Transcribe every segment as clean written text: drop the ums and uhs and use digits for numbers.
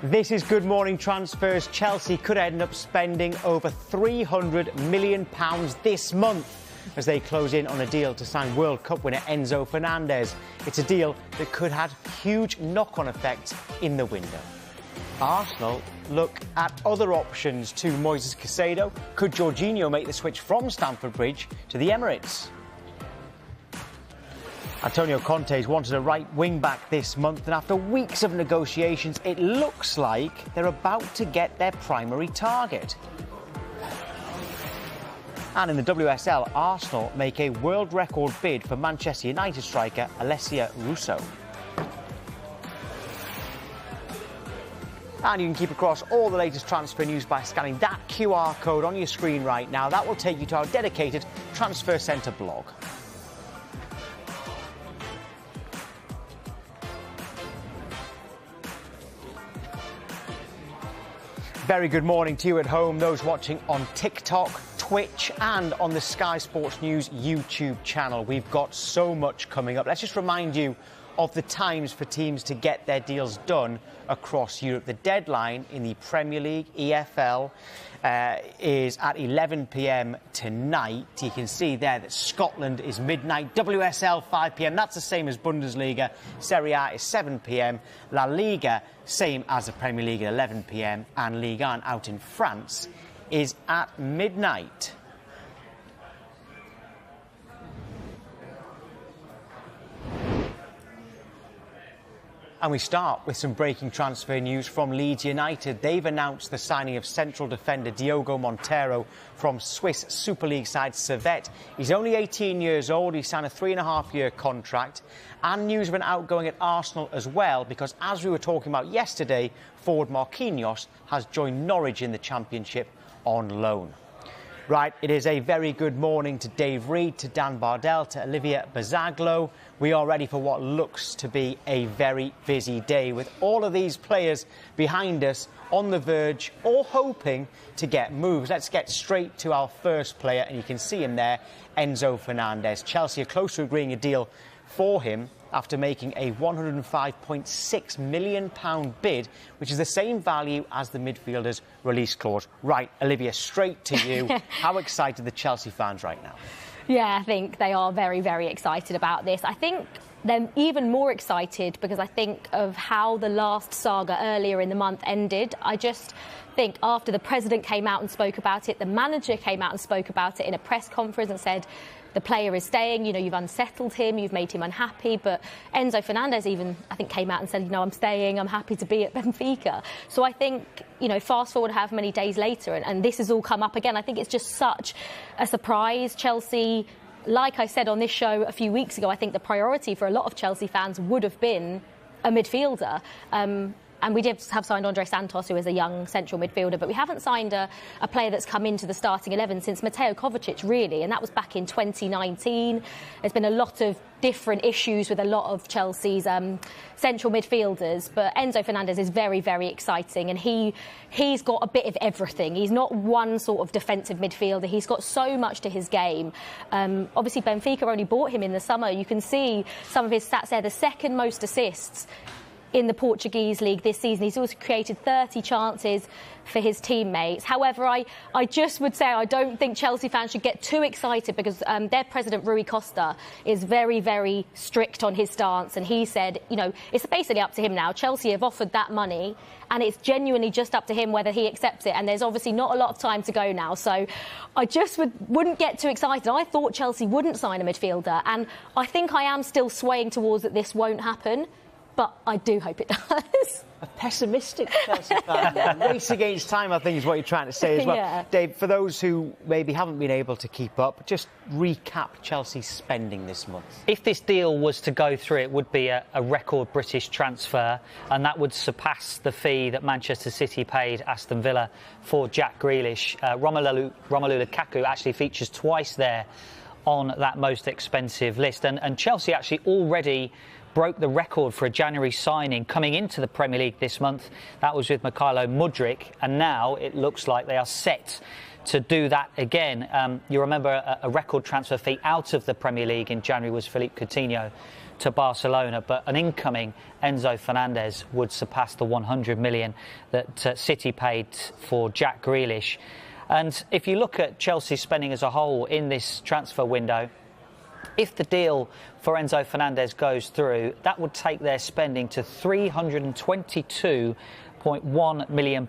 This is Good Morning Transfers. Chelsea could end up spending over £300 million this month as they close in on a deal to sign World Cup winner Enzo Fernandez. It's a deal that could have huge knock-on effects in the window. Arsenal look at other options to Moises Caicedo. Could Jorginho make the switch from Stamford Bridge to the Emirates? Antonio Conte's wanted a right wing-back this month, and after weeks of negotiations, it looks like they're about to get their primary target. And in the WSL, Arsenal make a world record bid for Manchester United striker Alessia Russo. And you can keep across all the latest transfer news by scanning that QR code on your screen right now. That will take you to our dedicated Transfer Centre blog. Very good morning to you at home, those watching on TikTok, Twitch and on the Sky Sports News YouTube channel. We've got so much coming up. Let's just remind you of the times for teams to get their deals done across Europe. The deadline in the Premier League, EFL, is at 11 p.m. tonight. You can see there that Scotland is midnight, WSL 5 p.m. That's the same as Bundesliga. Serie A is 7 p.m. La Liga, same as the Premier League at 11 p.m. and Ligue 1 out in France is at midnight. And we start with some breaking transfer news from Leeds United. They've announced the signing of central defender Diogo Monteiro from Swiss Super League side Servette. He's only 18 years old. He signed a 3.5-year contract. And news of an outgoing at Arsenal as well, because as we were talking about yesterday, forward Marquinhos has joined Norwich in the Championship on loan. Right, it is a very good morning to Dave Reed, to Dan Bardell, to Olivia Buzaglo. We are ready for what looks to be a very busy day with all of these players behind us on the verge or hoping to get moves. Let's get straight to our first player, and you can see him there, Enzo Fernandez. Chelsea are close to agreeing a deal for him after making a £105.6 million bid, which is the same value as the midfielder's release clause. Right, Olivia, straight to you. How excited are the Chelsea fans right now? Yeah, I think they are very, very excited about this. I think they're even more excited because I think of how the last saga earlier in the month ended. I just think after the president came out and spoke about it, the manager came out and spoke about it in a press conference and said, the player is staying, you know, you've unsettled him, you've made him unhappy. But Enzo Fernandez even, I think, came out and said, you know, I'm staying, I'm happy to be at Benfica. So I think, you know, fast forward how many days later, and this has all come up again. I think it's just such a surprise. Chelsea, like I said on this show a few weeks ago, I think the priority for a lot of Chelsea fans would have been a midfielder. And we did have signed Andre Santos, who is a young central midfielder, but we haven't signed a player that's come into the starting 11 since Mateo Kovacic, really, and that was back in 2019. There's been a lot of different issues with a lot of Chelsea's central midfielders, but Enzo Fernandez is very, very exciting, and he's got a bit of everything. He's not one sort of defensive midfielder. He's got so much to his game. Obviously, Benfica only bought him in the summer. You can see some of his stats there. The second most assists in the Portuguese league this season. He's also created 30 chances for his teammates. However, I just would say I don't think Chelsea fans should get too excited because their president, Rui Costa, is very, very strict on his stance. And he said, you know, it's basically up to him now. Chelsea have offered that money and it's genuinely just up to him whether he accepts it. And there's obviously not a lot of time to go now. So I just wouldn't get too excited. I thought Chelsea wouldn't sign a midfielder. And I think I am still swaying towards that this won't happen. But I do hope it does. A pessimistic Chelsea fan. Race against time, I think, is what you're trying to say as well. Yeah. Dave, for those who maybe haven't been able to keep up, just recap Chelsea's spending this month. If this deal was to go through, it would be a record British transfer, and that would surpass the fee that Manchester City paid Aston Villa for Jack Grealish. Romelu Lukaku actually features twice there on that most expensive list. And Chelsea actually already broke the record for a January signing coming into the Premier League this month. That was with Mykhailo Mudryk, and now it looks like they are set to do that again. You remember a record transfer fee out of the Premier League in January was Philippe Coutinho to Barcelona, but an incoming Enzo Fernandez would surpass the 100 million that City paid for Jack Grealish. And if you look at Chelsea's spending as a whole in this transfer window, if the deal for Enzo Fernandez goes through, that would take their spending to £322.1 million.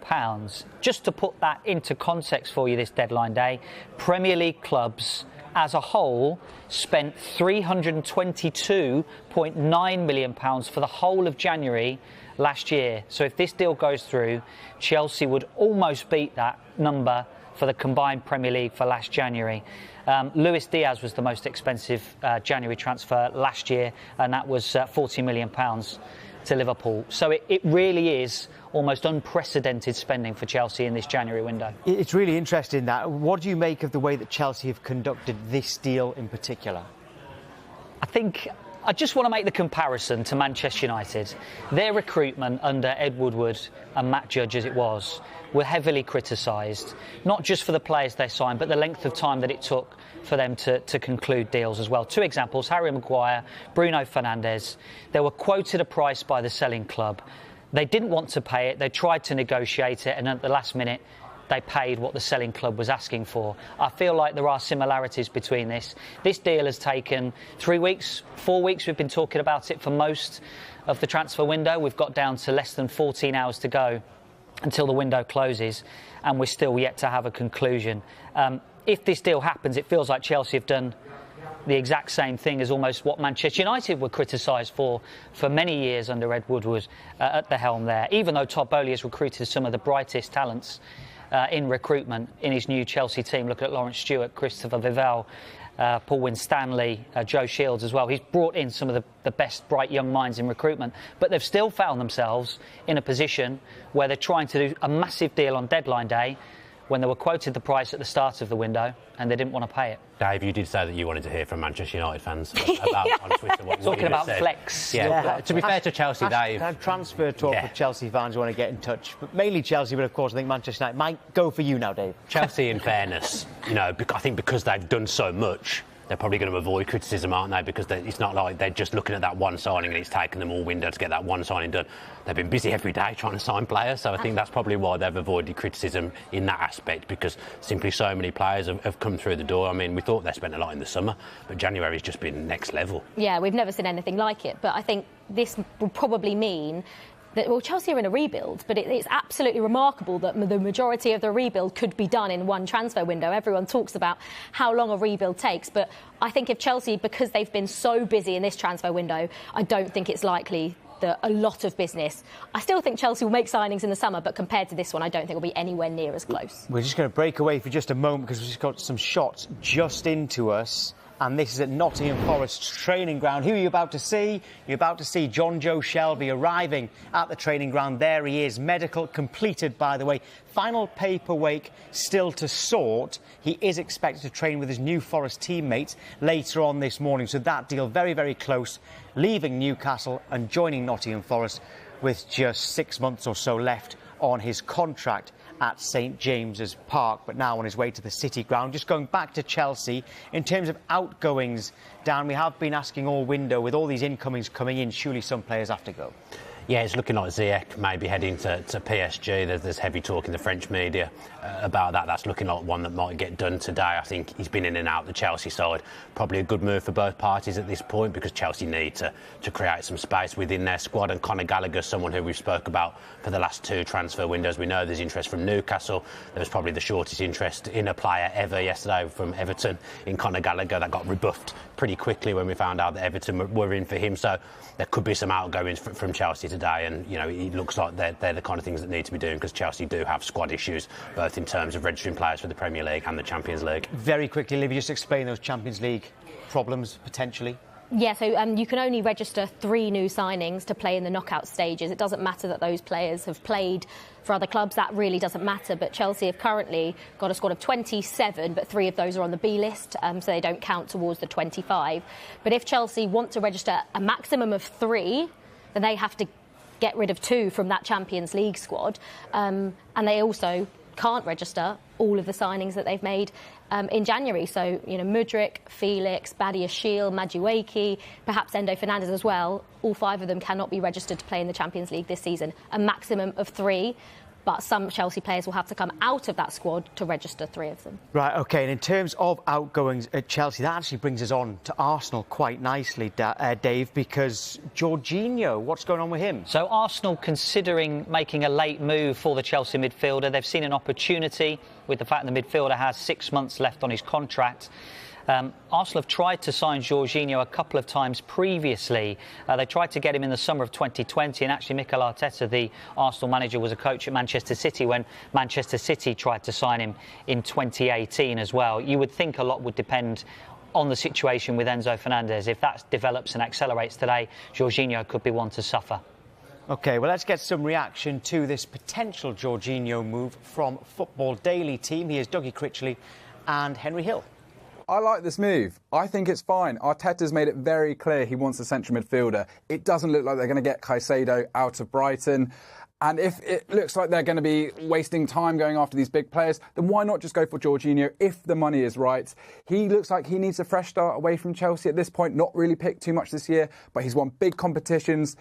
Just to put that into context for you this deadline day, Premier League clubs as a whole spent £322.9 million for the whole of January last year. So if this deal goes through, Chelsea would almost beat that number for the combined Premier League for last January. Luis Diaz was the most expensive January transfer last year, and that was £40 million to Liverpool. So it really is almost unprecedented spending for Chelsea in this January window. It's really interesting that. What do you make of the way that Chelsea have conducted this deal in particular? I think I just want to make the comparison to Manchester United. Their recruitment under Ed Woodward and Matt Judge, as it was, were heavily criticised, not just for the players they signed, but the length of time that it took for them to conclude deals as well. Two examples, Harry Maguire, Bruno Fernandez. They were quoted a price by the selling club. They didn't want to pay it, they tried to negotiate it, and at the last minute, they paid what the selling club was asking for. I feel like there are similarities between this. This deal has taken 3 weeks, 4 weeks. We've been talking about it for most of the transfer window. We've got down to less than 14 hours to go until the window closes, and we're still yet to have a conclusion. If this deal happens, it feels like Chelsea have done the exact same thing as almost what Manchester United were criticised for many years under Ed Woodward at the helm there. Even though Todd Boehly has recruited some of the brightest talents in recruitment in his new Chelsea team. Look at Lawrence Stewart, Christopher Vivell, Paul Winstanley, Joe Shields as well. He's brought in some of the best bright young minds in recruitment, but they've still found themselves in a position where they're trying to do a massive deal on deadline day when they were quoted the price at the start of the window and they didn't want to pay it. Dave, you did say that you wanted to hear from Manchester United fans about on Twitter what talking about said. flex. Yeah. To be fair to Chelsea, Dave. Transfer talk for Chelsea fans who want to get in touch, but mainly Chelsea. But of course, I think Manchester United might go for you now, Dave. Chelsea, in fairness, I think because they've done so much, they're probably going to avoid criticism, aren't they? Because it's not like they're just looking at that one signing and it's taken them all window to get that one signing done. They've been busy every day trying to sign players, so I think that's probably why they've avoided criticism in that aspect, because simply so many players have come through the door. I mean, we thought they spent a lot in the summer, but January's just been next level. Yeah, we've never seen anything like it, but I think this will probably mean that, well, Chelsea are in a rebuild, but it's absolutely remarkable that the majority of the rebuild could be done in one transfer window. Everyone talks about how long a rebuild takes, but I think if Chelsea, because they've been so busy in this transfer window, I don't think it's likely that a lot of business. I still think Chelsea will make signings in the summer, but compared to this one, I don't think it'll be anywhere near as close. We're just going to break away for just a moment because we've just got some shots just into us. And this is at Nottingham Forest's training ground. Who are you about to see? You're about to see John Joe Shelby arriving at the training ground. There he is, medical completed, by the way. Final paperwork still to sort. He is expected to train with his new Forest teammates later on this morning. So that deal very, very close, leaving Newcastle and joining Nottingham Forest with just 6 months or so left on his contract at St James's Park, but now on his way to the City ground. Just going back to Chelsea, in terms of outgoings, Dan, we have been asking all window, with all these incomings coming in, surely some players have to go. Yeah, it's looking like Ziyech may be heading to PSG. There's heavy talk in the French media about that. That's looking like one that might get done today. I think he's been in and out the Chelsea side. Probably a good move for both parties at this point, because Chelsea need to create some space within their squad. And Conor Gallagher, someone who we've spoke about for the last two transfer windows. We know there's interest from Newcastle. There was probably the shortest interest in a player ever yesterday from Everton in Conor Gallagher. That got rebuffed pretty quickly when we found out that Everton were in for him. So there could be some outgoings from Chelsea today, and it looks like they're the kind of things that need to be doing, because Chelsea do have squad issues, both in terms of registering players for the Premier League and the Champions League. Very quickly, Olivia, just explain those Champions League problems potentially. Yeah, so you can only register 3 new signings to play in the knockout stages. It doesn't matter that those players have played for other clubs. That really doesn't matter. But Chelsea have currently got a squad of 27, but 3 of those are on the B list, so they don't count towards the 25. But if Chelsea want to register a maximum of 3, then they have to get rid of 2 from that Champions League squad. And they also can't register all of the signings that they've made in January. So, Mudryk, Felix, Badiashile, Madueke, perhaps Enzo Fernandez as well. All 5 of them cannot be registered to play in the Champions League this season. A maximum of 3. But some Chelsea players will have to come out of that squad to register 3 of them. Right, OK, and in terms of outgoings at Chelsea, that actually brings us on to Arsenal quite nicely, Dave, because Jorginho, what's going on with him? So Arsenal considering making a late move for the Chelsea midfielder. They've seen an opportunity with the fact the midfielder has 6 months left on his contract. Arsenal have tried to sign Jorginho a couple of times previously. They tried to get him in the summer of 2020, and actually Mikel Arteta, the Arsenal manager, was a coach at Manchester City when Manchester City tried to sign him in 2018 as well. You would think a lot would depend on the situation with Enzo Fernandez. If that develops and accelerates today, Jorginho could be one to suffer. OK, well, let's get some reaction to this potential Jorginho move from Football Daily team. Here's Dougie Critchley and Henry Hill. I like this move. I think it's fine. Arteta's made it very clear he wants a central midfielder. It doesn't look like they're going to get Caicedo out of Brighton. And if it looks like they're going to be wasting time going after these big players, then why not just go for Jorginho if the money is right? He looks like he needs a fresh start away from Chelsea at this point. Not really picked too much this year, but he's won big competitions,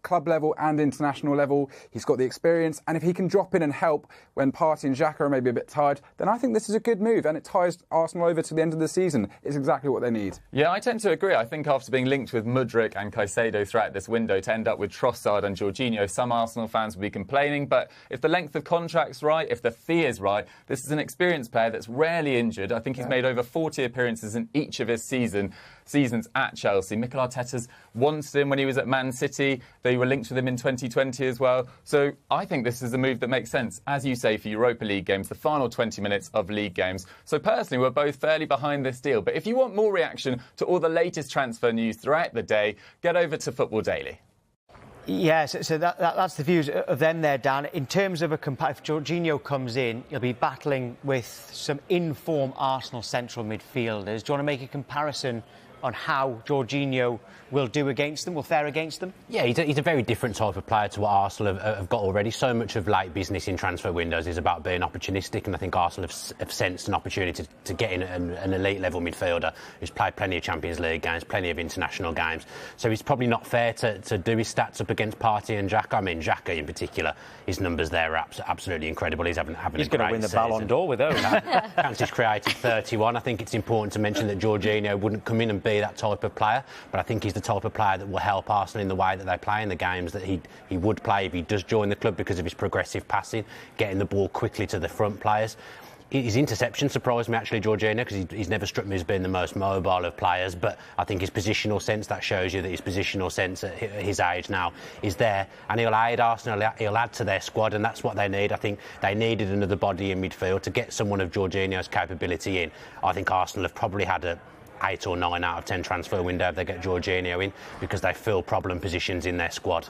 club level and international level. He's got the experience, and if he can drop in and help when Partey and Xhaka are maybe a bit tired, then I think this is a good move, and it ties Arsenal over to the end of the season. It's exactly what they need. Yeah, I tend to agree. I think after being linked with Mudryk and Caicedo throughout this window, to end up with Trossard and Jorginho, some Arsenal fans will be complaining, but if the length of contract's right, if the fee is right, this is an experienced player that's rarely injured. I think he's made over 40 appearances in each of his seasons at Chelsea. Mikel Arteta's wanted him when he was at Man City. They were linked with him in 2020 as well. So I think this is a move that makes sense, as you say, for Europa League games, the final 20 minutes of league games. So personally, we're both fairly behind this deal. But if you want more reaction to all the latest transfer news throughout the day, get over to Football Daily. Yes, so that's the views of them there, Dan. In terms of if Jorginho comes in, he'll be battling with some in-form Arsenal central midfielders. Do you want to make a comparison on how Jorginho will do against them, will fare against them? Yeah, he's a very different type of player to what Arsenal have got already. So much of late business in transfer windows is about being opportunistic, and I think Arsenal have sensed an opportunity to get in an elite-level midfielder who's played plenty of Champions League games, plenty of international games. So it's probably not fair to do his stats up against Partey and Xhaka. I mean, Xhaka in particular, his numbers there are absolutely incredible. He's having a great season. He's going to win the Ballon d'Or with those. Chances created 31. I think it's important to mention that Jorginho wouldn't come in and be that type of player, but I think he's the type of player that will help Arsenal in the way that they play in the games that he would play if he does join the club, because of his progressive passing, getting the ball quickly to the front players. His interception surprised me, actually, Jorginho, because he's never struck me as being the most mobile of players, but I think his positional sense, that shows you that his positional sense at his age now is there, and he'll aid Arsenal, he'll add to their squad, and that's what they need. I think they needed another body in midfield to get someone of Jorginho's capability in. I think Arsenal have probably had a 8 or 9 out of 10 transfer window if they get Jorginho in, because they fill problem positions in their squad.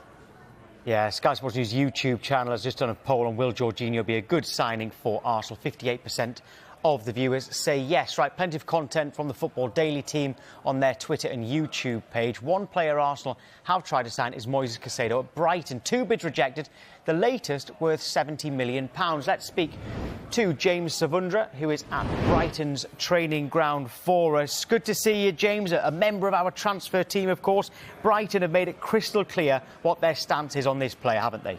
Yeah, Sky Sports News YouTube channel has just done a poll on will Jorginho be a good signing for Arsenal. 58% of the viewers say yes. Right, plenty of content from the Football Daily team on their Twitter and YouTube page. One player Arsenal have tried to sign is Moises Caicedo at Brighton. 2 bids rejected, the latest worth £70 million. Let's speak to James Savundra, who is at Brighton's training ground for us. Good to see you, James, a member of our transfer team, of course. Brighton have made it crystal clear what their stance is on this player, haven't they?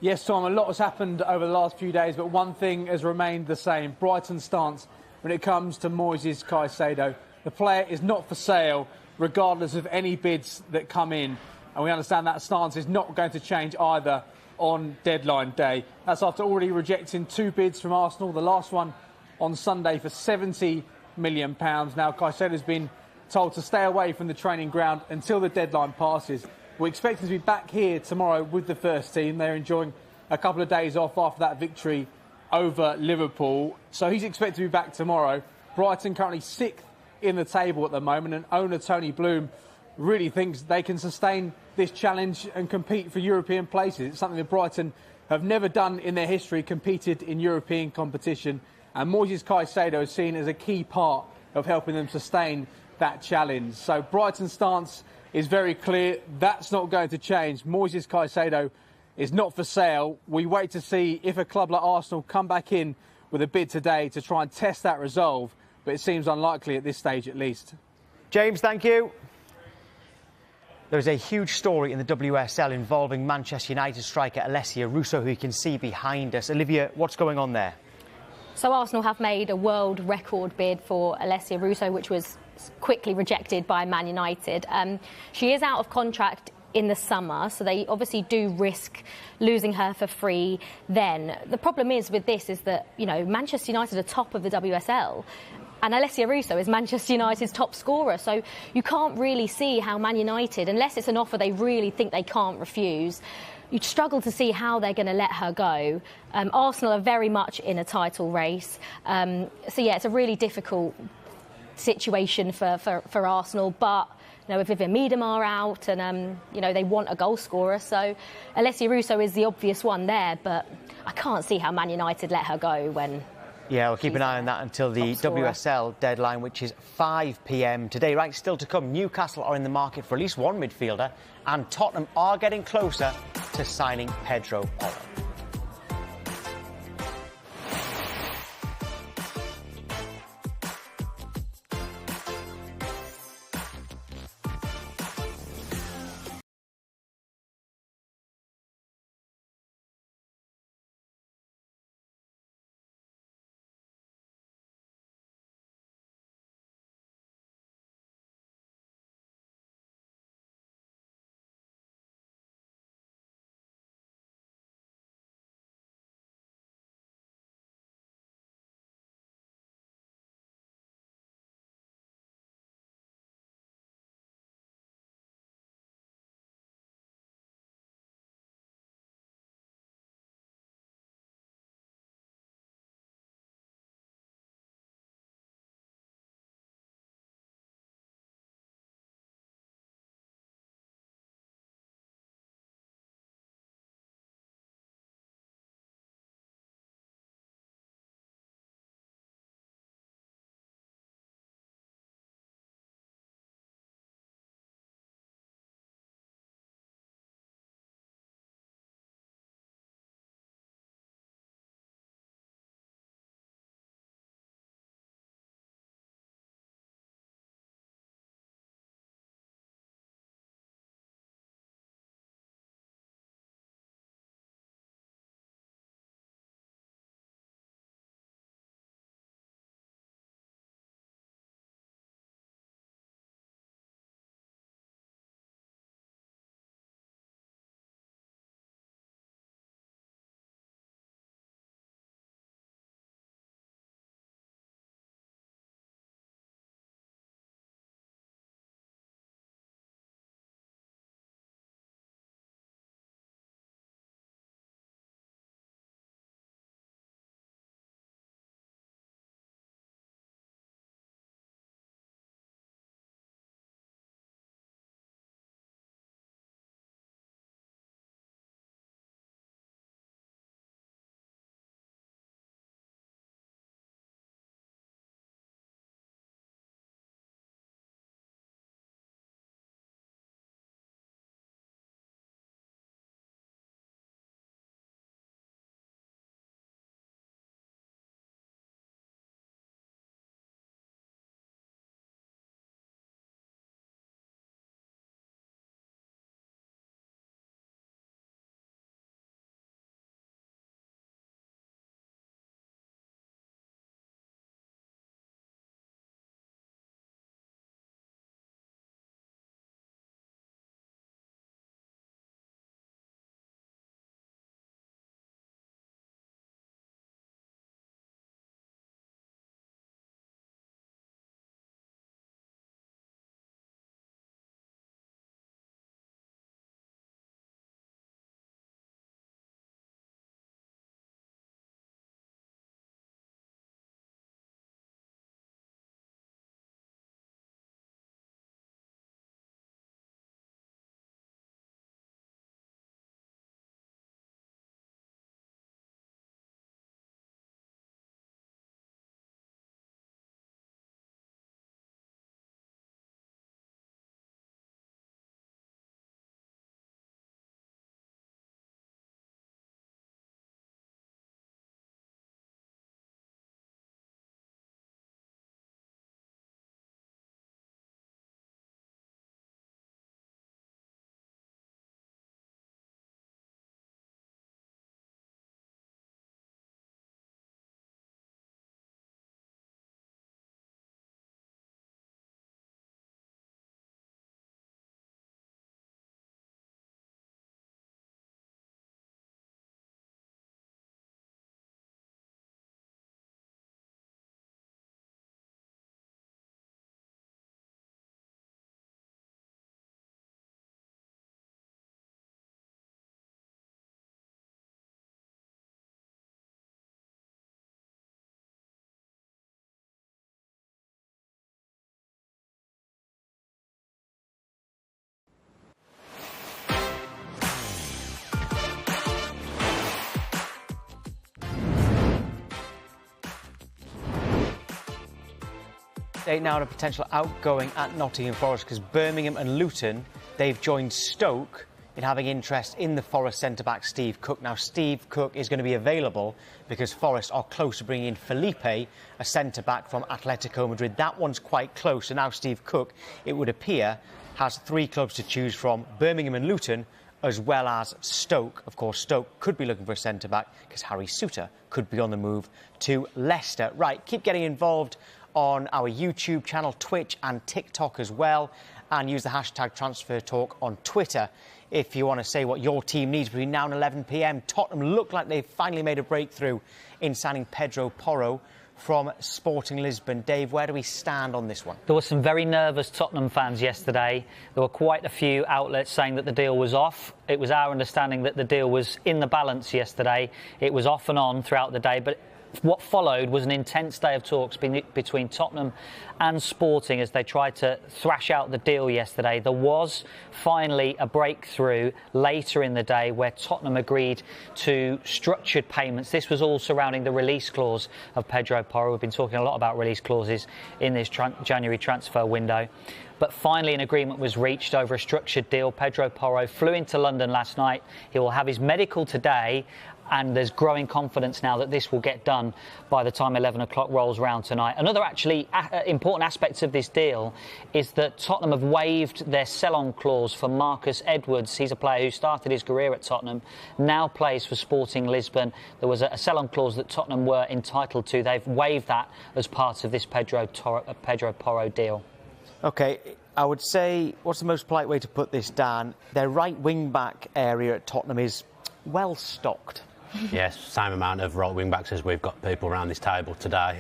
Yes, Tom, a lot has happened over the last few days, but one thing has remained the same. Brighton's stance when it comes to Moises Caicedo. The player is not for sale, regardless of any bids that come in. And we understand that stance is not going to change either on deadline day. That's after already rejecting 2 bids from Arsenal, the last one on Sunday for £70 million. Now, Caicedo's been told to stay away from the training ground until the deadline passes. We expect him to be back here tomorrow with the first team. They're enjoying a couple of days off after that victory over Liverpool. So he's expected to be back tomorrow. Brighton currently 6th in the table at the moment, and owner Tony Bloom really thinks they can sustain this challenge and compete for European places. It's something that Brighton have never done in their history, competed in European competition. And Moises Caicedo is seen as a key part of helping them sustain that challenge. So Brighton's stance is very clear. That's not going to change. Moises Caicedo is not for sale. We wait to see if a club like Arsenal come back in with a bid today to try and test that resolve, but it seems unlikely at this stage at least. James, thank you. There's a huge story in the WSL involving Manchester United striker Alessia Russo, who you can see behind us. Olivia, what's going on there? So Arsenal have made a world record bid for Alessia Russo, which was quickly rejected by Man United. She is out of contract in the summer, so they obviously do risk losing her for free then. The problem is with this is that, you know, Manchester United are top of the WSL, and Alessia Russo is Manchester United's top scorer, so you can't really see how Man United, unless it's an offer they really think they can't refuse, you'd struggle to see how they're going to let her go. Arsenal are very much in a title race, so yeah, it's a really difficult situation for Arsenal, but you know, with Vivian Miedema out and you know, they want a goal scorer, so Alessia Russo is the obvious one there, but I can't see how Man United let her go when... Yeah, we'll keep an eye on that until the WSL deadline, which is 5 p.m. today. Right, still to come, Newcastle are in the market for at least one midfielder, and Tottenham are getting closer to signing Pedro Porro. Update now on a potential outgoing at Nottingham Forest, because Birmingham and Luton, they've joined Stoke in having interest in the Forest centre-back Steve Cook. Now, Steve Cook is going to be available because Forest are close to bringing in Felipe, a centre-back from Atletico Madrid. That one's quite close, so now Steve Cook, it would appear, has 3 clubs to choose from: Birmingham and Luton, as well as Stoke. Of course, Stoke could be looking for a centre-back because Harry Souttar could be on the move to Leicester. Right, keep getting involved on our YouTube channel, Twitch and TikTok as well, and use the hashtag TransferTalk on Twitter if you want to say what your team needs between now and 11 p.m. Tottenham look like they've finally made a breakthrough in signing Pedro Porro from Sporting Lisbon. Dave, where do we stand on this one? There were some very nervous Tottenham fans yesterday. There were quite a few outlets saying that the deal was off. It was our understanding that the deal was in the balance yesterday. It was off and on throughout the day, but what followed was an intense day of talks between Tottenham and Sporting as they tried to thrash out the deal yesterday. There was finally a breakthrough later in the day where Tottenham agreed to structured payments. This was all surrounding the release clause of Pedro Porro. We've been talking a lot about release clauses in this January transfer window. But finally an agreement was reached over a structured deal. Pedro Porro flew into London last night. He will have his medical today, and there's growing confidence now that this will get done by the time 11 o'clock rolls round tonight. Another actually important aspect of this deal is that Tottenham have waived their sell-on clause for Marcus Edwards. He's a player who started his career at Tottenham, now plays for Sporting Lisbon. There was a sell-on clause that Tottenham were entitled to. They've waived that as part of this Pedro Porro deal. OK, I would say, what's the most polite way to put this, Dan? Their right wing-back area at Tottenham is well stocked. Yes, same amount of right wing backs as we've got people around this table today.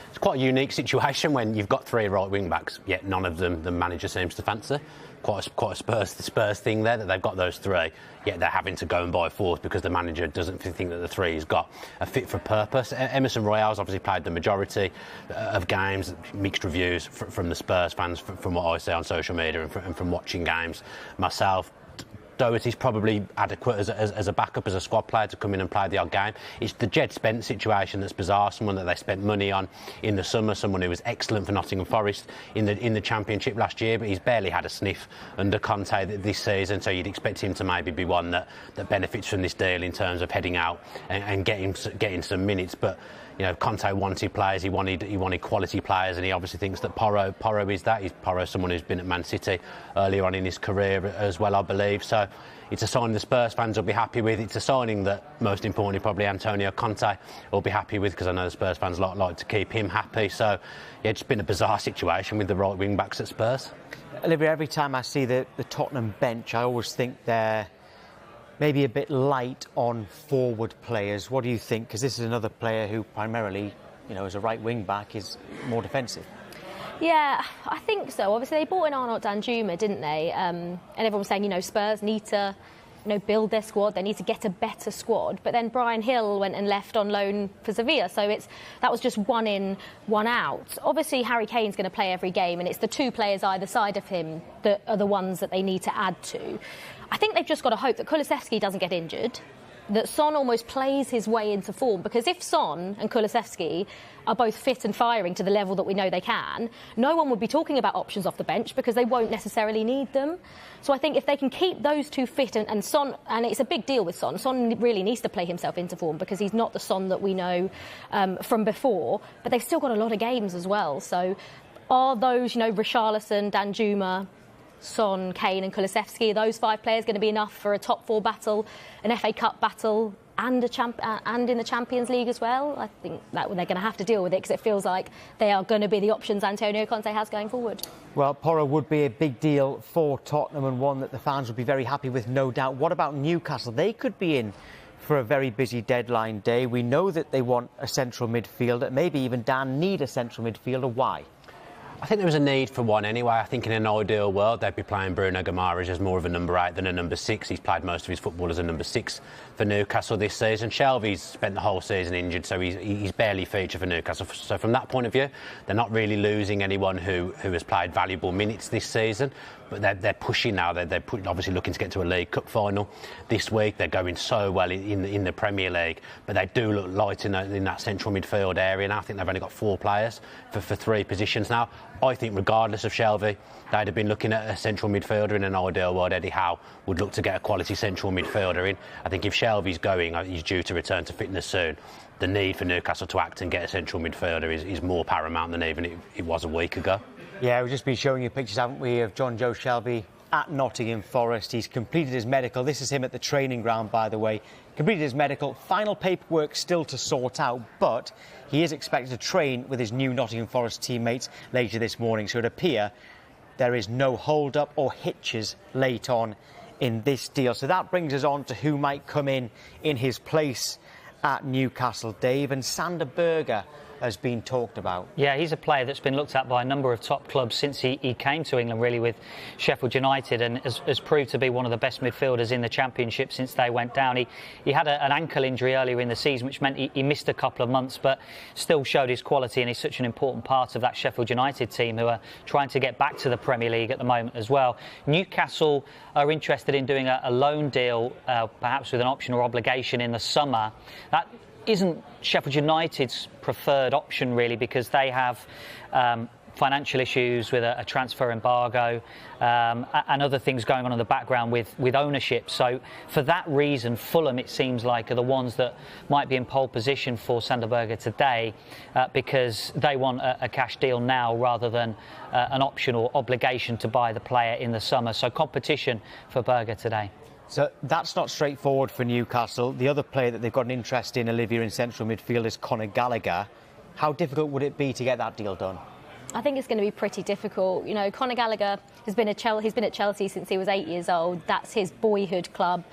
It's quite a unique situation when you've got 3 right wing backs, yet none of them the manager seems to fancy. Quite a Spurs thing there, that they've got those 3, yet they're having to go and buy a 4th because the manager doesn't think that the 3 has got a fit for purpose. Emerson Royale's obviously played the majority of games. Mixed reviews from the Spurs fans, from what I see on social media and from watching games myself. Doherty's probably adequate as a backup, as a squad player to come in and play the odd game. It's the Jed Spence situation that's bizarre, someone that they spent money on in the summer, someone who was excellent for Nottingham Forest in the Championship last year, but he's barely had a sniff under Conte this season, so you'd expect him to maybe be one that benefits from this deal in terms of heading out and getting some minutes. But you know, Conte wanted players, he wanted quality players, and he obviously thinks that Porro is that. Porro's someone who's been at Man City earlier on in his career as well, I believe. So it's a signing the Spurs fans will be happy with. It's a signing that, most importantly, probably Antonio Conte will be happy with, because I know the Spurs fans like to keep him happy. So yeah, it's been a bizarre situation with the right wing backs at Spurs. Olivia, every time I see the Tottenham bench, I always think they're maybe a bit light on forward players. What do you think? Because this is another player who primarily, you know, as a right wing back, is more defensive. Yeah, I think so. Obviously, they bought in Arnaud Danjuma, didn't they? And everyone was saying, you know, Spurs need to, you know, build their squad. They need to get a better squad. But then Brian Hill went and left on loan for Sevilla, so that was just one in, one out. Obviously, Harry Kane's going to play every game, and it's the 2 players either side of him that are the ones that they need to add to. I think they've just got to hope that Kulusevski doesn't get injured, that Son almost plays his way into form, because if Son and Kulusevski are both fit and firing to the level that we know they can, no one would be talking about options off the bench because they won't necessarily need them. So I think if they can keep those 2 fit and Son, and it's a big deal with Son really needs to play himself into form because he's not the Son that we know from before, but they've still got a lot of games as well. So are those, you know, Richarlison, Danjuma, Son, Kane and Kulusevski, are those 5 players going to be enough for a top 4 battle, an FA Cup battle and in the Champions League as well? I think that they're going to have to deal with it, because it feels like they are going to be the options Antonio Conte has going forward. Well, Porro would be a big deal for Tottenham, and one that the fans would be very happy with, no doubt. What about Newcastle? They could be in for a very busy deadline day. We know that they want a central midfielder, maybe even, Dan, need a central midfielder. Why? I think there was a need for one anyway. I think in an ideal world they'd be playing Bruno Guimaraes as more of a number 8 than a number 6. He's played most of his football as a number 6 for Newcastle this season. Shelvey's spent the whole season injured, so he's barely featured for Newcastle. So from that point of view, they're not really losing anyone who has played valuable minutes this season. But they're pushing now. They're obviously looking to get to a League Cup final this week. They're going so well in the Premier League, but they do look light in that central midfield area. Now I think they've only got 4 players for 3 positions now. I think regardless of Shelvey, they'd have been looking at a central midfielder in an ideal world. Eddie Howe would look to get a quality central midfielder in. I think if Shelvey's going, he's due to return to fitness soon. The need for Newcastle to act and get a central midfielder is more paramount than even it was a week ago. Yeah, we've just been showing you pictures, haven't we, of John Joe Shelvey at Nottingham Forest. He's completed his medical. This is him at the training ground, by the way. Completed his medical. Final paperwork still to sort out, but he is expected to train with his new Nottingham Forest teammates later this morning. So it appears there is no hold-up or hitches late on in this deal. So that brings us on to who might come in his place at Newcastle, Dave. And Sander Berge has been talked about. Yeah, he's a player that's been looked at by a number of top clubs since he came to England, really, with Sheffield United, and has proved to be one of the best midfielders in the Championship since they went down. He had an ankle injury earlier in the season, which meant he missed a couple of months, but still showed his quality, and he's such an important part of that Sheffield United team, who are trying to get back to the Premier League at the moment as well. Newcastle are interested in doing a loan deal, perhaps with an option or obligation in the summer. That isn't Sheffield United's preferred option, really, because they have financial issues with a transfer embargo and other things going on in the background with ownership. So for that reason, Fulham, it seems like, are the ones that might be in pole position for Sander Berge today, because they want a cash deal now rather than an option or obligation to buy the player in the summer. So competition for Berge today. So that's not straightforward for Newcastle. The other player that they've got an interest in, Olivia, in central midfield, is Conor Gallagher. How difficult would it be to get that deal done? I think it's going to be pretty difficult. You know, Conor Gallagher has been at Chelsea since he was 8 years old. That's his boyhood club.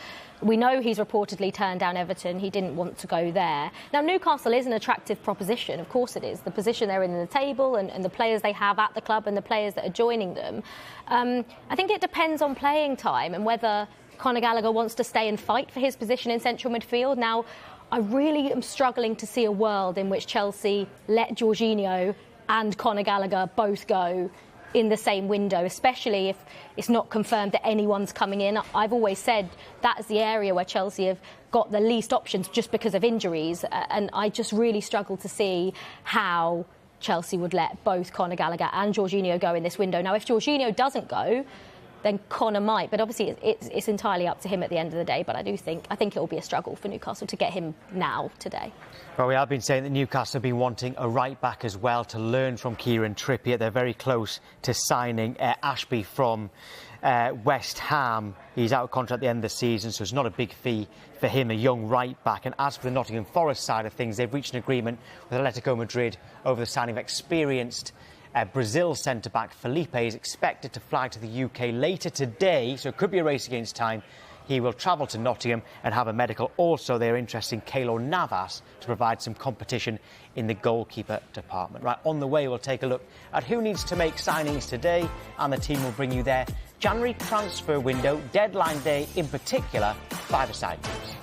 We know he's reportedly turned down Everton. He didn't want to go there. Now, Newcastle is an attractive proposition. Of course it is. The position they're in the table and the players they have at the club and the players that are joining them. I think it depends on playing time and whether Conor Gallagher wants to stay and fight for his position in central midfield. Now, I really am struggling to see a world in which Chelsea let Jorginho and Conor Gallagher both go in the same window, especially if it's not confirmed that anyone's coming in. I've always said that is the area where Chelsea have got the least options just because of injuries, and I just really struggle to see how Chelsea would let both Conor Gallagher and Jorginho go in this window. Now, if Jorginho doesn't go, then Conor might, but obviously it's entirely up to him at the end of the day. But I think it will be a struggle for Newcastle to get him now, today. Well, we have been saying that Newcastle have been wanting a right back as well to learn from Kieran Trippier. They're very close to signing Ashby from West Ham. He's out of contract at the end of the season, so it's not a big fee for him, a young right back. And as for the Nottingham Forest side of things, they've reached an agreement with Atletico Madrid over the signing of experienced Brazil centre-back Felipe. Is expected to fly to the UK later today, so it could be a race against time. He will travel to Nottingham and have a medical. Also, they're interested in Keylor Navas to provide some competition in the goalkeeper department. Right, on the way, we'll take a look at who needs to make signings today, and the team will bring you their January transfer window, deadline day in particular, five-a-side teams.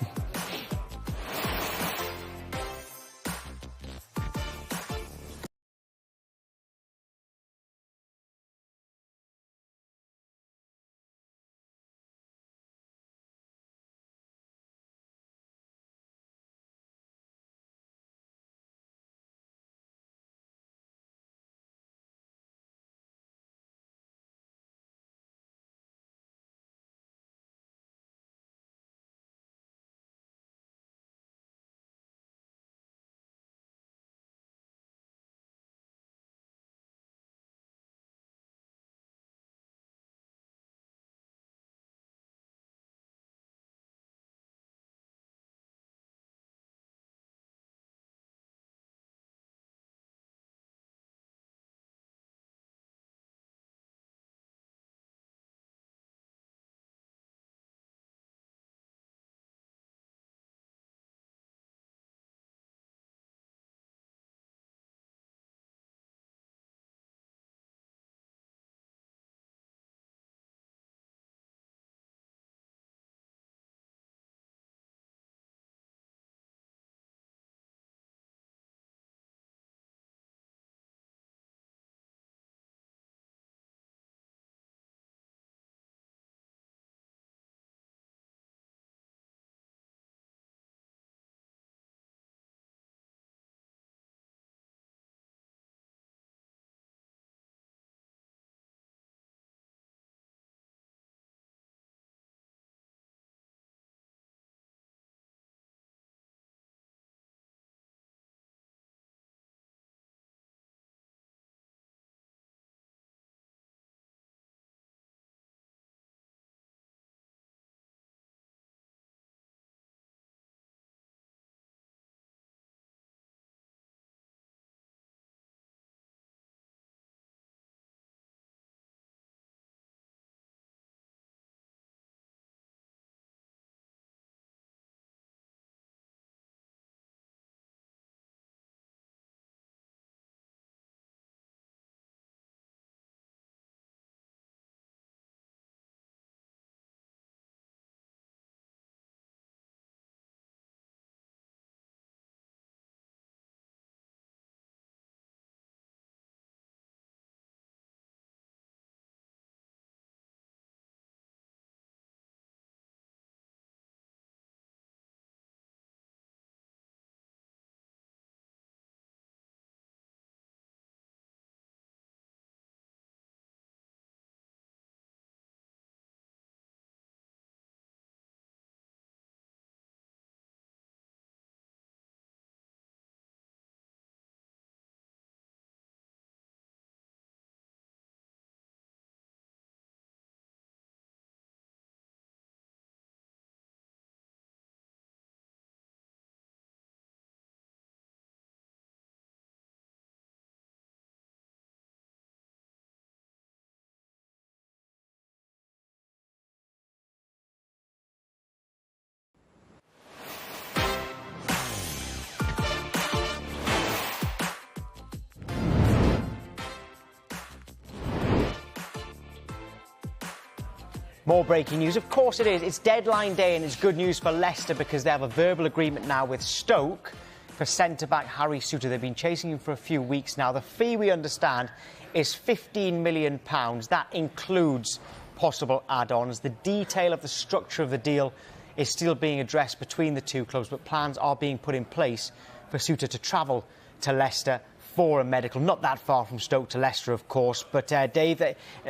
More breaking news. Of course it is. It's deadline day and it's good news for Leicester because they have a verbal agreement now with Stoke for centre-back Harry Souttar. They've been chasing him for a few weeks now. The fee, we understand, is £15 million. That includes possible add-ons. The detail of the structure of the deal is still being addressed between the two clubs, but plans are being put in place for Souttar to travel to Leicester for a medical. Not that far from Stoke to Leicester, of course, but Dave,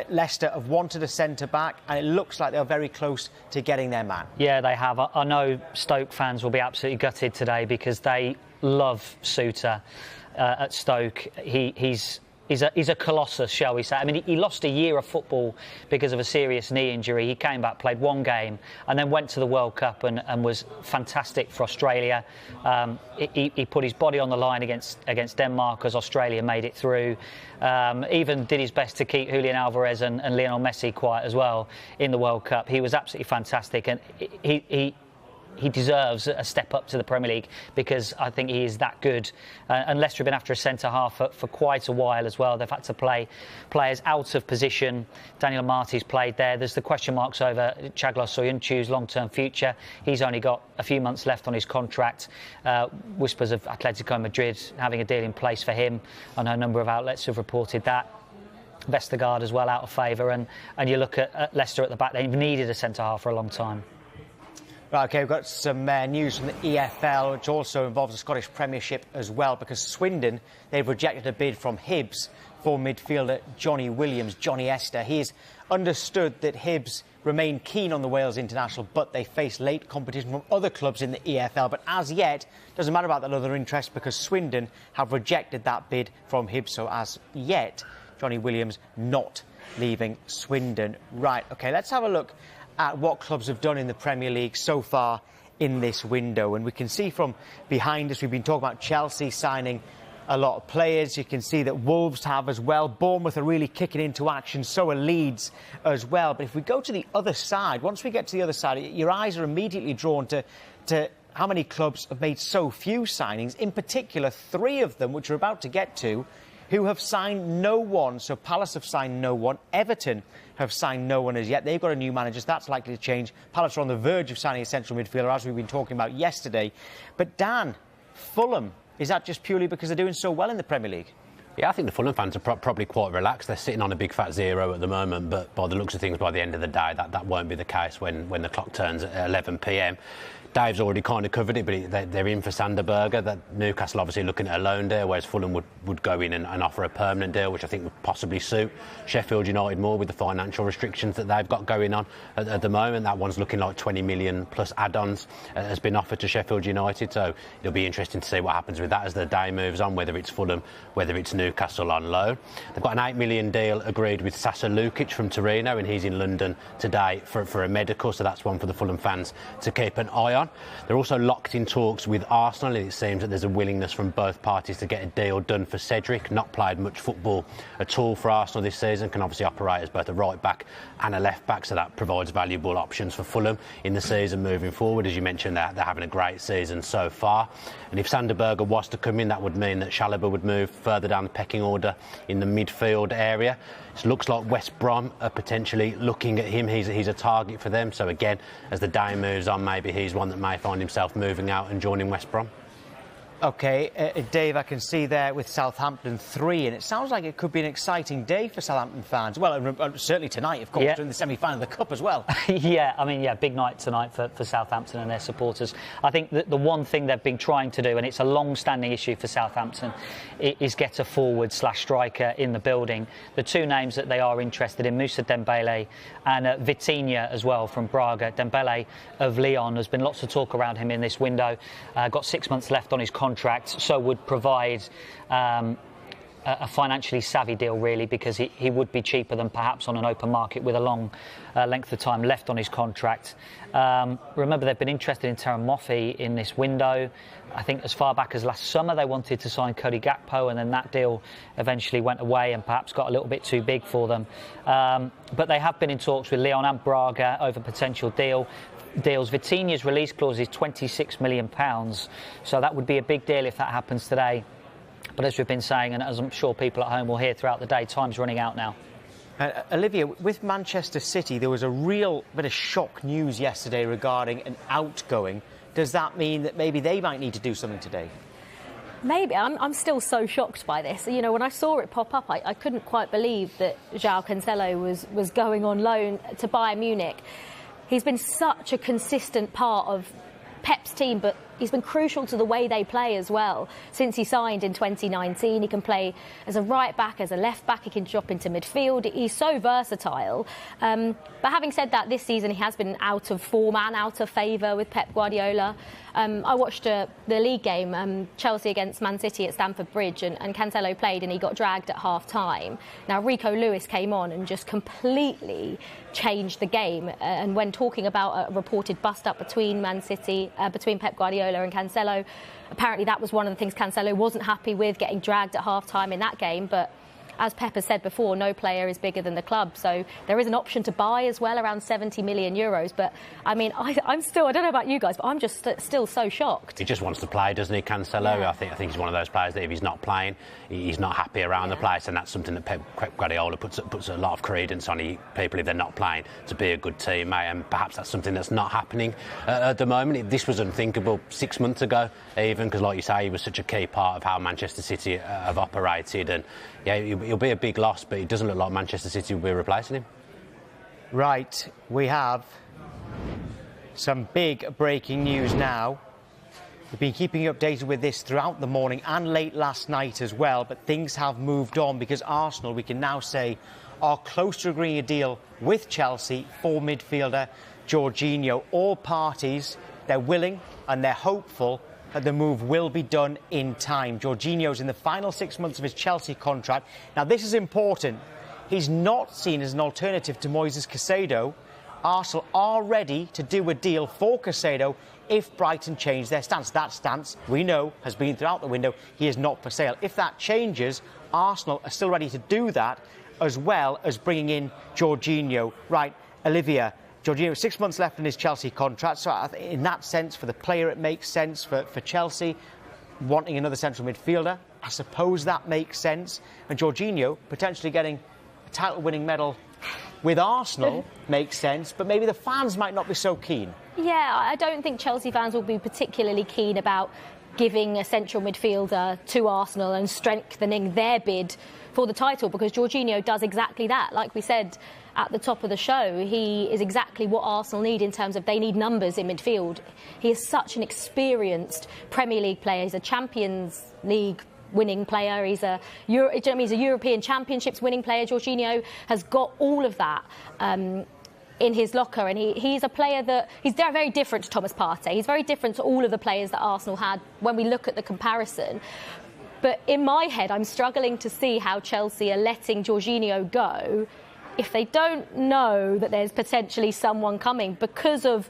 Leicester have wanted a centre-back and it looks like they're very close to getting their man. Yeah, they have. I know Stoke fans will be absolutely gutted today because they love Souttar at Stoke. He's a colossus, shall we say. I mean, he lost a year of football because of a serious knee injury. He came back, played one game, and then went to the World Cup and was fantastic for Australia. He put his body on the line against Denmark as Australia made it through. Even did his best to keep Julian Alvarez and Lionel Messi quiet as well in the World Cup. He was absolutely fantastic, and he deserves a step up to the Premier League because I think he is that good. And Leicester have been after a centre-half for quite a while as well. They've had to play players out of position. Daniel Marty's played there. There's the question marks over Çağlar Söyüncü's long-term future. He's only got a few months left on his contract. Whispers of Atletico Madrid having a deal in place for him. I know a number of outlets have reported that. Vestergaard as well out of favour. And you look at Leicester at the back. They've needed a centre-half for a long time. Right, OK, we've got some news from the EFL, which also involves the Scottish Premiership as well, because Swindon, they've rejected a bid from Hibs for midfielder Johnny Williams, Johnny Esther. He's understood that Hibs remain keen on the Wales international, but they face late competition from other clubs in the EFL. But as yet, doesn't matter about that other interest because Swindon have rejected that bid from Hibs. So as yet, Johnny Williams not leaving Swindon. Right, OK, let's have a look at what clubs have done in the Premier League so far in this window. And we can see from behind us, we've been talking about Chelsea signing a lot of players. You can see that Wolves have as well. Bournemouth are really kicking into action. So are Leeds as well. But if we go to the other side, once we get to the other side, your eyes are immediately drawn to how many clubs have made so few signings. In particular, 3 of them, which we're about to get to, who have signed no one. So Palace have signed no one. Everton have signed no one as yet. They've got a new manager, so that's likely to change. Palace are on the verge of signing a central midfielder, as we've been talking about yesterday. But Dan, Fulham, is that just purely because they're doing so well in the Premier League? Yeah, I think the Fulham fans are probably quite relaxed. They're sitting on a big fat 0 at the moment, but by the looks of things, by the end of the day, that won't be the case when the clock turns at 11 p.m. Dave's already kind of covered it, but they're in for Sanderberger. That Newcastle obviously looking at a loan deal, whereas Fulham would go in and offer a permanent deal, which I think would possibly suit Sheffield United more with the financial restrictions that they've got going on at the moment. That one's looking like 20 million plus add-ons has been offered to Sheffield United, so it'll be interesting to see what happens with that as the day moves on, whether it's Fulham, whether it's Newcastle on loan. They've got an £8 million deal agreed with Sasa Lukic from Torino, and he's in London today for a medical, so that's one for the Fulham fans to keep an eye on. They're also locked in talks with Arsenal, and it seems that there's a willingness from both parties to get a deal done for Cedric. Not played much football at all for Arsenal this season, can obviously operate as both a right back and a left back, so that provides valuable options for Fulham in the season moving forward. As you mentioned, they're having a great season so far, and if Sanderberger was to come in, that would mean that Chalobah would move further down the pecking order in the midfield area. It looks like West Brom are potentially looking at him. He's a target for them. So again, as the day moves on, maybe he's one that may find himself moving out and joining West Brom. OK, Dave, I can see there with Southampton 3, and it sounds like it could be an exciting day for Southampton fans. Well, certainly tonight, of course, during the semi-final of the Cup as well. Yeah, big night tonight for Southampton and their supporters. I think that the one thing they've been trying to do, and it's a long-standing issue for Southampton, is get a forward/striker in the building. The 2 names that they are interested in, Moussa Dembele and Vitinha as well from Braga. Dembele of Lyon, there's been lots of talk around him in this window. Got 6 months left on his contract, so would provide a financially savvy deal, really, because he would be cheaper than perhaps on an open market with a long length of time left on his contract. Remember, they've been interested in Terem Moffi in this window. I think as far back as last summer, they wanted to sign Cody Gakpo, and then that deal eventually went away and perhaps got a little bit too big for them. But they have been in talks with Lyon and Braga over potential deals. Vitinha's release clause is £26 million, so that would be a big deal if that happens today. But as we've been saying, and as I'm sure people at home will hear throughout the day, time's running out now. Olivia, with Manchester City, there was a real bit of shock news yesterday regarding an outgoing. Does that mean that maybe they might need to do something today? Maybe. I'm still so shocked by this. You know, when I saw it pop up, I couldn't quite believe that João Cancelo was going on loan to Bayern Munich. He's been such a consistent part of Pep's team, but he's been crucial to the way they play as well. Since he signed in 2019, he can play as a right back, as a left back, he can drop into midfield. He's so versatile. But having said that, this season he has been out of form and out of favour with Pep Guardiola. I watched the league game, Chelsea against Man City at Stamford Bridge, and Cancelo played and he got dragged at half-time. Now, Rico Lewis came on and just completely changed the game. And when talking about a reported bust-up between Man City, between Pep Guardiola and Cancelo, apparently that was one of the things Cancelo wasn't happy with, getting dragged at half-time in that game. But as Pep has said before, no player is bigger than the club. So there is an option to buy as well, around 70 million euros. But, I mean, I'm still, I don't know about you guys, but I'm just still so shocked. He just wants to play, doesn't he, Cancelo? Yeah. I think he's one of those players that if he's not playing, he's not happy around the place, and that's something that Pep Guardiola puts a lot of credence on. People, if they're not playing, to be a good teammate, and perhaps that's something that's not happening at the moment. This was unthinkable 6 months ago, even, because, like you say, he was such a key part of how Manchester City have operated, and yeah, he'll be a big loss, but it doesn't look like Manchester City will be replacing him. Right, we have some big breaking news now. We've been keeping you updated with this throughout the morning and late last night as well, but things have moved on because Arsenal, we can now say, are close to agreeing a deal with Chelsea for midfielder Jorginho. All parties, they're willing and they're hopeful that the move will be done in time. Jorginho's in the final 6 months of his Chelsea contract. Now, this is important. He's not seen as an alternative to Moises Caicedo. Arsenal are ready to do a deal for Caicedo if Brighton change their stance. That stance, we know, has been throughout the window. He is not for sale. If that changes, Arsenal are still ready to do that, as well as bringing in Jorginho. Right, Olivia, Jorginho, 6 months left in his Chelsea contract, so in that sense, for the player, it makes sense. For Chelsea, wanting another central midfielder, I suppose that makes sense. And Jorginho potentially getting a title-winning medal with Arsenal makes sense, but maybe the fans might not be so keen. Yeah, I don't think Chelsea fans will be particularly keen about giving a central midfielder to Arsenal and strengthening their bid for the title, because Jorginho does exactly that. Like we said at the top of the show, he is exactly what Arsenal need in terms of they need numbers in midfield. He is such an experienced Premier League player. He's a Champions League winning player. He's a European Championships winning player. Jorginho has got all of that in his locker, and he's a player that he's very different to Thomas Partey. He's very different to all of the players that Arsenal had when we look at the comparison. But in my head, I'm struggling to see how Chelsea are letting Jorginho go if they don't know that there's potentially someone coming because of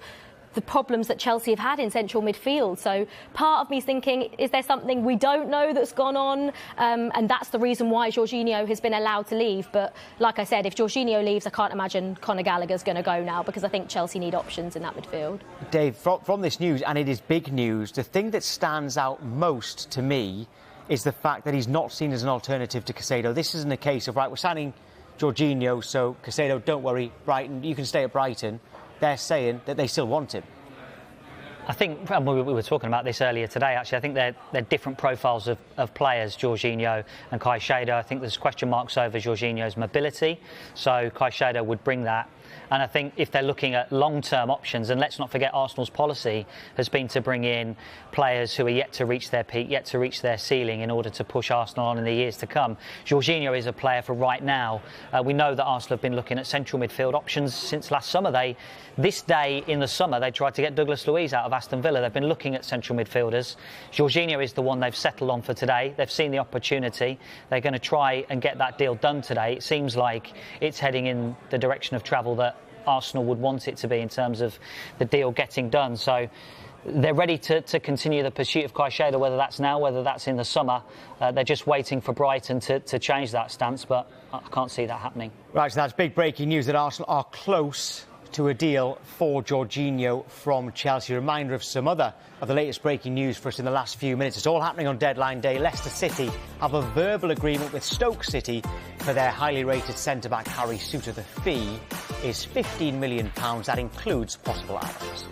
the problems that Chelsea have had in central midfield. So part of me is thinking, is there something we don't know that's gone on? And that's the reason why Jorginho has been allowed to leave. But like I said, if Jorginho leaves, I can't imagine Conor Gallagher's going to go now, because I think Chelsea need options in that midfield. Dave, from this news, and it is big news, the thing that stands out most to me is the fact that he's not seen as an alternative to Caicedo. This isn't a case of, right, we're signing Jorginho, so Caicedo, don't worry, Brighton, you can stay at Brighton. They're saying that they still want him. I think, and we were talking about this earlier today, actually, I think they're different profiles of players, Jorginho and Caicedo. I think there's question marks over Jorginho's mobility, so Caicedo would bring that. And I think if they're looking at long-term options, and let's not forget Arsenal's policy has been to bring in players who are yet to reach their peak, yet to reach their ceiling in order to push Arsenal on in the years to come. Jorginho is a player for right now. We know that Arsenal have been looking at central midfield options since last summer. This day in the summer, they tried to get Douglas Luiz out of Aston Villa. They've been looking at central midfielders. Jorginho is the one they've settled on for today. They've seen the opportunity. They're going to try and get that deal done today. It seems like it's heading in the direction of travel that Arsenal would want it to be in terms of the deal getting done. So they're ready to continue the pursuit of Caicedo, whether that's now, whether that's in the summer. They're just waiting for Brighton to change that stance, but I can't see that happening. Right, so that's big breaking news that Arsenal are close to a deal for Jorginho from Chelsea. Reminder of some other of the latest breaking news for us in the last few minutes. It's all happening on deadline day. Leicester City have a verbal agreement with Stoke City for their highly rated centre-back Harry Souttar. The fee is £15 million. That includes possible add-ons.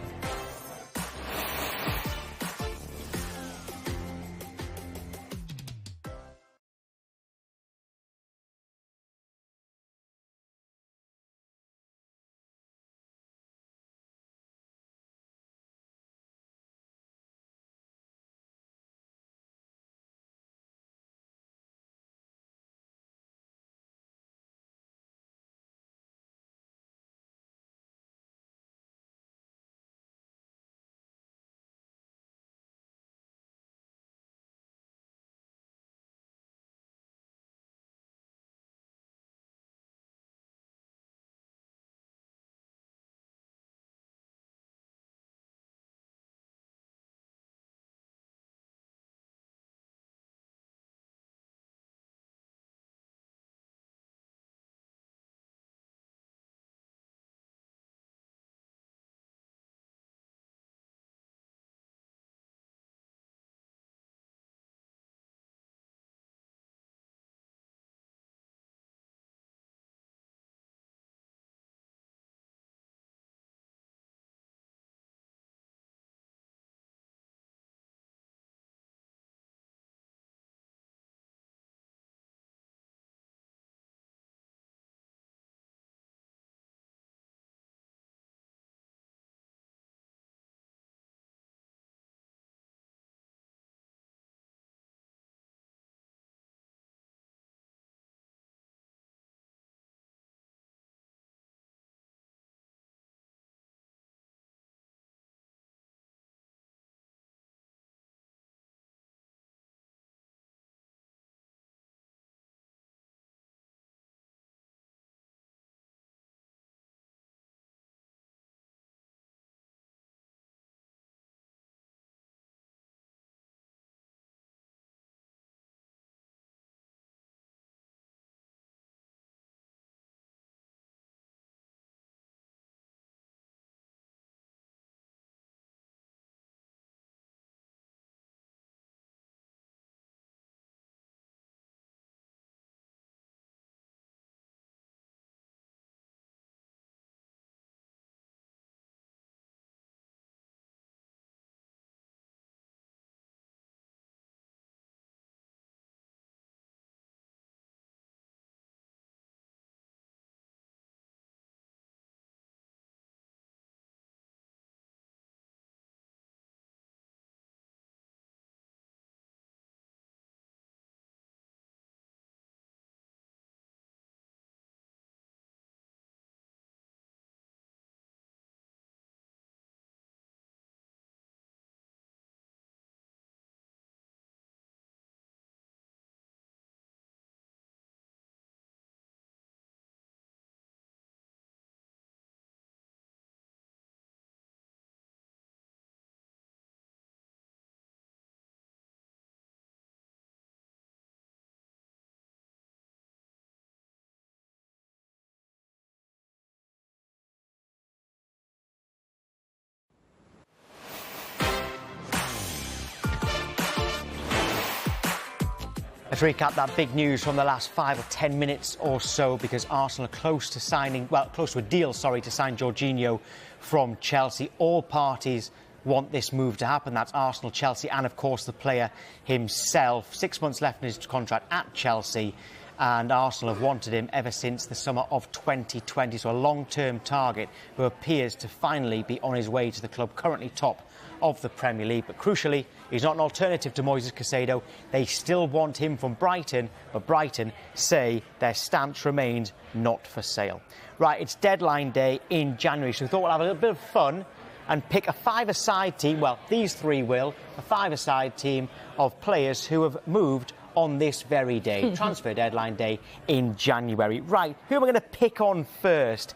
Let's recap that big news from the last 5 or 10 minutes or so, because Arsenal are close to a deal, to sign Jorginho from Chelsea. All parties want this move to happen. That's Arsenal, Chelsea, and of course the player himself. 6 months left in his contract at Chelsea, and Arsenal have wanted him ever since the summer of 2020. So a long-term target who appears to finally be on his way to the club, currently top of the Premier League. But crucially, he's not an alternative to Moises Caicedo. They still want him from Brighton, but Brighton say their stance remains not for sale. Right, it's deadline day in January, so we thought we'll have a little bit of fun and pick a five-a-side team. Well, these three will. A five-a-side team of players who have moved on this very day, transfer deadline day in January. Right, who am I going to pick on first?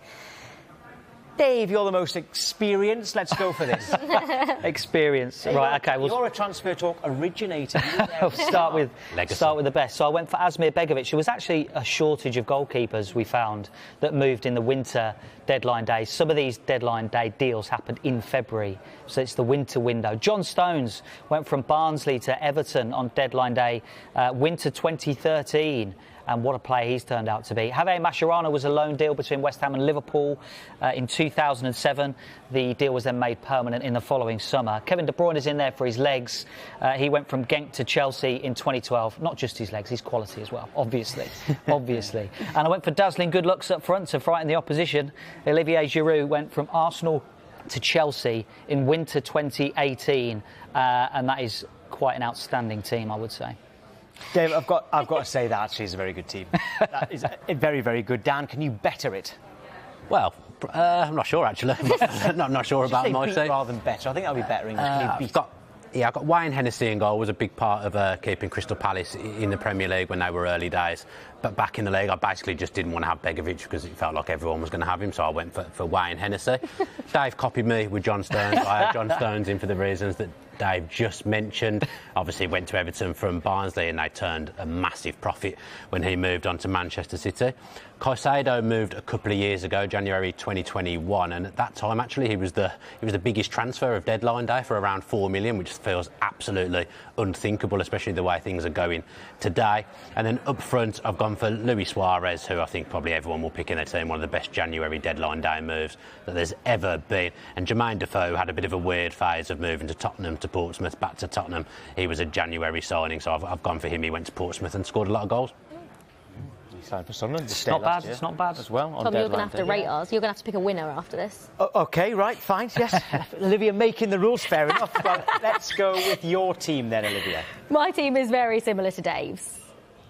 Dave, you're the most experienced. Let's go for this. Experience. Right, OK. You're a Transfer Talk originator. I'll start with the best. So I went for Asmir Begovic. There was actually a shortage of goalkeepers we found that moved in the winter deadline days. Some of these deadline day deals happened in February, so it's the winter window. John Stones went from Barnsley to Everton on deadline day, winter 2013. And what a player he's turned out to be. Javier Mascherano was a loan deal between West Ham and Liverpool in 2007. The deal was then made permanent in the following summer. Kevin De Bruyne is in there for his legs. He went from Genk to Chelsea in 2012. Not just his legs, his quality as well, obviously. Obviously. And I went for dazzling good looks up front to frighten the opposition. Olivier Giroud went from Arsenal to Chelsea in winter 2018. And that is quite an outstanding team, I would say. Dave, I've got to say that actually is a very good team. That is very, very good. Dan, can you better it? Well, I'm not sure actually. I'm not sure about my beat rather than better. I think that'll be better English. I've got Wayne Hennessy in goal. Was a big part of keeping Crystal Palace in the Premier League when they were early days. But back in the league, I basically just didn't want to have Begovic because it felt like everyone was going to have him, so I went for Wayne Hennessy. Dave copied me with John Stones. I had John Stones in for the reasons that Dave just mentioned. Obviously went to Everton from Barnsley and they turned a massive profit when he moved on to Manchester City. Caicedo moved a couple of years ago, January 2021, and at that time actually he was the biggest transfer of deadline day for around 4 million, which feels absolutely unthinkable, especially the way things are going today. And then up front I've gone for Luis Suarez, who I think probably everyone will pick in their team, one of the best January deadline day moves that there's ever been. And Jermaine Defoe had a bit of a weird phase of moving to Tottenham, to Portsmouth, back to Tottenham. He was a January signing, so I've gone for him. He went to Portsmouth and scored a lot of goals. For Sunderland. It's not bad. It's not bad as well. Tom, you're going to have to rate ours. You're going to have to pick a winner after this. OK, right, fine. Yes, Olivia making the rules fair enough. But let's go with your team then, Olivia. My team is very similar to Dave's.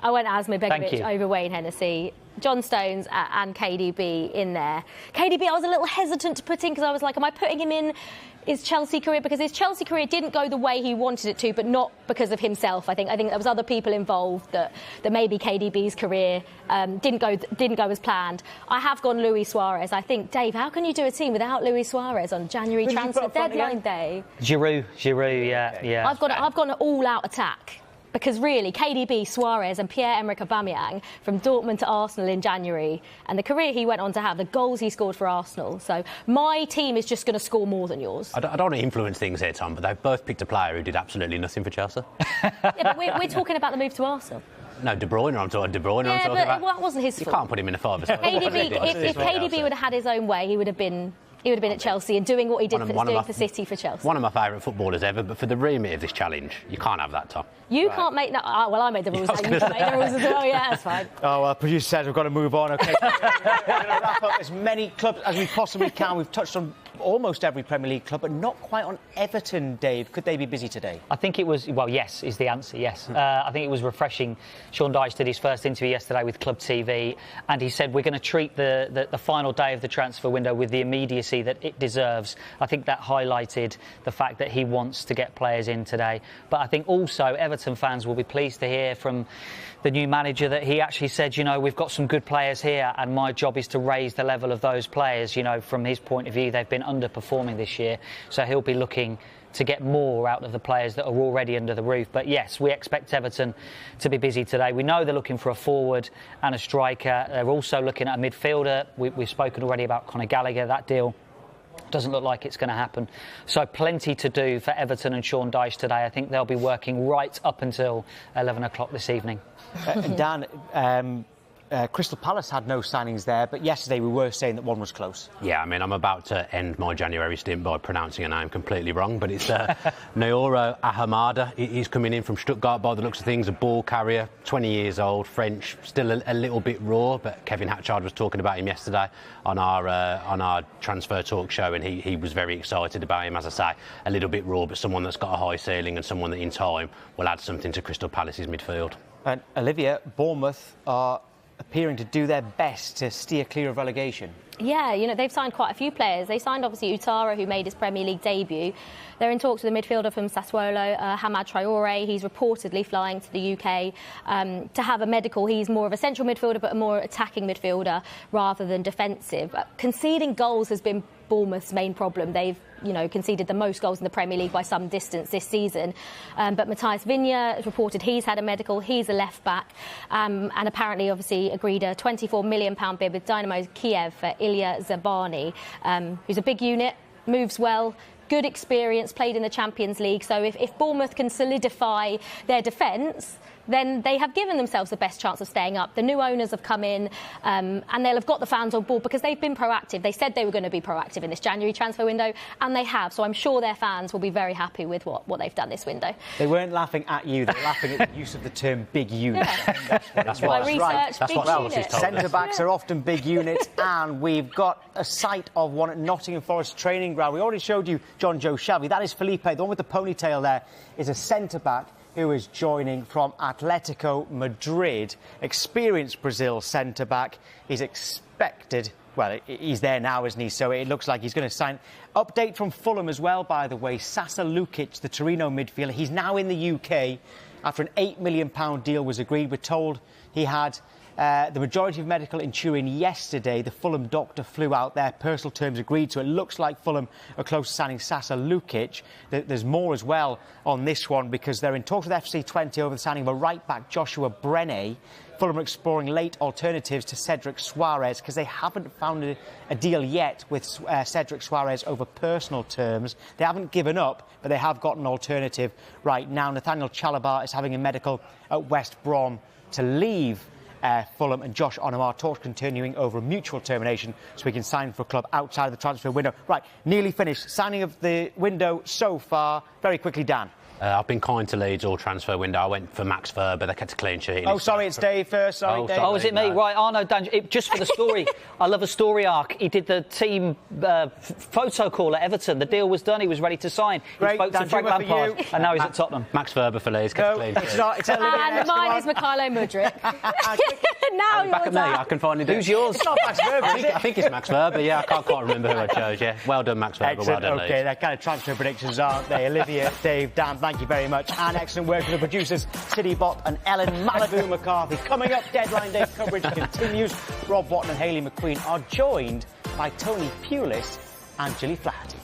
I went Asmir Begovic over Wayne Hennessy. John Stones and KDB in there. KDB I was a little hesitant to put in because I was like, am I putting him in his Chelsea career? Because his Chelsea career didn't go the way he wanted it to, but not because of himself. I think there was other people involved that maybe KDB's career didn't go as planned. I have gone Luis Suarez. I think, Dave, how can you do a team without Luis Suarez on January transfer deadline day? Giroud, yeah. I've gone an all-out attack. Because really, KDB, Suarez and Pierre-Emerick Aubameyang from Dortmund to Arsenal in January, and the career he went on to have, the goals he scored for Arsenal. So my team is just going to score more than yours. I don't want to influence things here, Tom, but they've both picked a player who did absolutely nothing for Chelsea. Yeah, but we're talking about the move to Arsenal. No, De Bruyne, I'm talking about. But that wasn't his fault. You can't put him in a 5-a-side. If KDB would have had his own way, he would have been at Chelsea and doing what he did for City for Chelsea. One of my favourite footballers ever, but for the remit of this challenge, you can't have that, Tom. You can't make that. Well, I made the rules. You can make the rules as well. Yeah, that's fine. Oh, well, producer said we've got to move on. OK, we're going to wrap up as many clubs as we possibly can. We've touched on almost every Premier League club, but not quite on Everton, Dave. Could they be busy today? I think it was, well, yes, is the answer, yes. I think it was refreshing. Sean Dyche did his first interview yesterday with Club TV, and he said we're going to treat the final day of the transfer window with the immediacy that it deserves. I think that highlighted the fact that he wants to get players in today. But I think also Everton fans will be pleased to hear from the new manager that he actually said, you know, we've got some good players here and my job is to raise the level of those players. You know, from his point of view, they've been underperforming this year, so he'll be looking to get more out of the players that are already under the roof. But yes, we expect Everton to be busy today. We know they're looking for a forward and a striker. They're also looking at a midfielder. We've spoken already about Conor Gallagher. That deal doesn't look like it's going to happen. So plenty to do for Everton and Sean Dyche today. I think they'll be working right up until 11 o'clock this evening. Dan, Crystal Palace had no signings there, but yesterday we were saying that one was close. Yeah, I mean, I'm about to end my January stint by pronouncing a name completely wrong, but it's Naoro Ahamada. He's coming in from Stuttgart by the looks of things, a ball carrier, 20 years old, French, still a little bit raw, but Kevin Hatchard was talking about him yesterday on our Transfer Talk show, and he was very excited about him. As I say, a little bit raw, but someone that's got a high ceiling and someone that in time will add something to Crystal Palace's midfield. And Olivia, Bournemouth are appearing to do their best to steer clear of relegation. Yeah, you know, they've signed quite a few players. They signed, obviously, Utara, who made his Premier League debut. They're in talks with a midfielder from Sassuolo, Hamad Traore. He's reportedly flying to the UK to have a medical. He's more of a central midfielder, but a more attacking midfielder rather than defensive. Conceding goals has been Bournemouth's main problem. They've, you know, conceded the most goals in the Premier League by some distance this season. But Matthias Viña has reported he's had a medical. He's a left-back. And apparently, obviously, agreed a £24 million bid with Dynamo Kiev for Ilya Zabani, who's a big unit, moves well, good experience, played in the Champions League. So if Bournemouth can solidify their defence, then they have given themselves the best chance of staying up. The new owners have come in and they'll have got the fans on board because they've been proactive. They said they were going to be proactive in this January transfer window, and they have. So I'm sure their fans will be very happy with what they've done this window. They weren't laughing at you, they were laughing at the use of the term big unit. Yeah. That's what My research, That's big what Alice unit. told us. Centre-backs are often big units, and we've got a sight of one at Nottingham Forest training ground. We already showed you John Joe Shelby. That is Felipe. The one with the ponytail there is a centre-back who is joining from Atletico Madrid. Experienced Brazil centre-back. He's expected... Well, he's there now, isn't he? So it looks like he's going to sign. Update from Fulham as well, by the way. Sasa Lukic, the Torino midfielder, he's now in the UK after an £8 million deal was agreed. We're told he had the majority of medical in Turin yesterday. The Fulham doctor flew out there, personal terms agreed, so it looks like Fulham are close to signing Sasa Lukic. There's more as well on this one because they're in talks with FC20 over the signing of a right-back, Joshua Brenne. Fulham are exploring late alternatives to Cedric Suarez because they haven't found a deal yet with Cedric Suarez over personal terms. They haven't given up, but they have got an alternative right now. Nathaniel Chalobah is having a medical at West Brom to leave Fulham, and Josh Onomar talks continuing over a mutual termination so he can sign for a club outside of the transfer window. Right, nearly finished. Signing of the window so far. Very quickly, Dan. I've been kind to Leeds all transfer window. I went for Max Ferber. They kept a clean sheet. Oh, sorry, it's Dave first. Sorry, Dave. Oh, is it me? Right, Arno, just for the story. I love a story arc. He did the team photo call at Everton. The deal was done. He was ready to sign. Great, he spoke to Frank Lampard, and now he's at Tottenham. Max Ferber for Leeds. Kept a clean sheet. It's not. It's Olivia. And mine is Mikhailo Mudryk. Now you're Back at me. I can finally do. Who's yours? It's not Max Ferber, is it? I think it's Max Ferber. Yeah, I can't quite remember who I chose. Yeah, well done, Max Ferber. Excellent. Well done, OK, Leeds. that kind of transfer predictions, aren't they? Olivia, Dave, Dan, thank you very much. And excellent work from the producers, Citybot and Ellen Malibu McCarthy. Coming up, Deadline Day coverage continues. Rob Watton and Hayley McQueen are joined by Tony Pulis and Gilly Flaherty.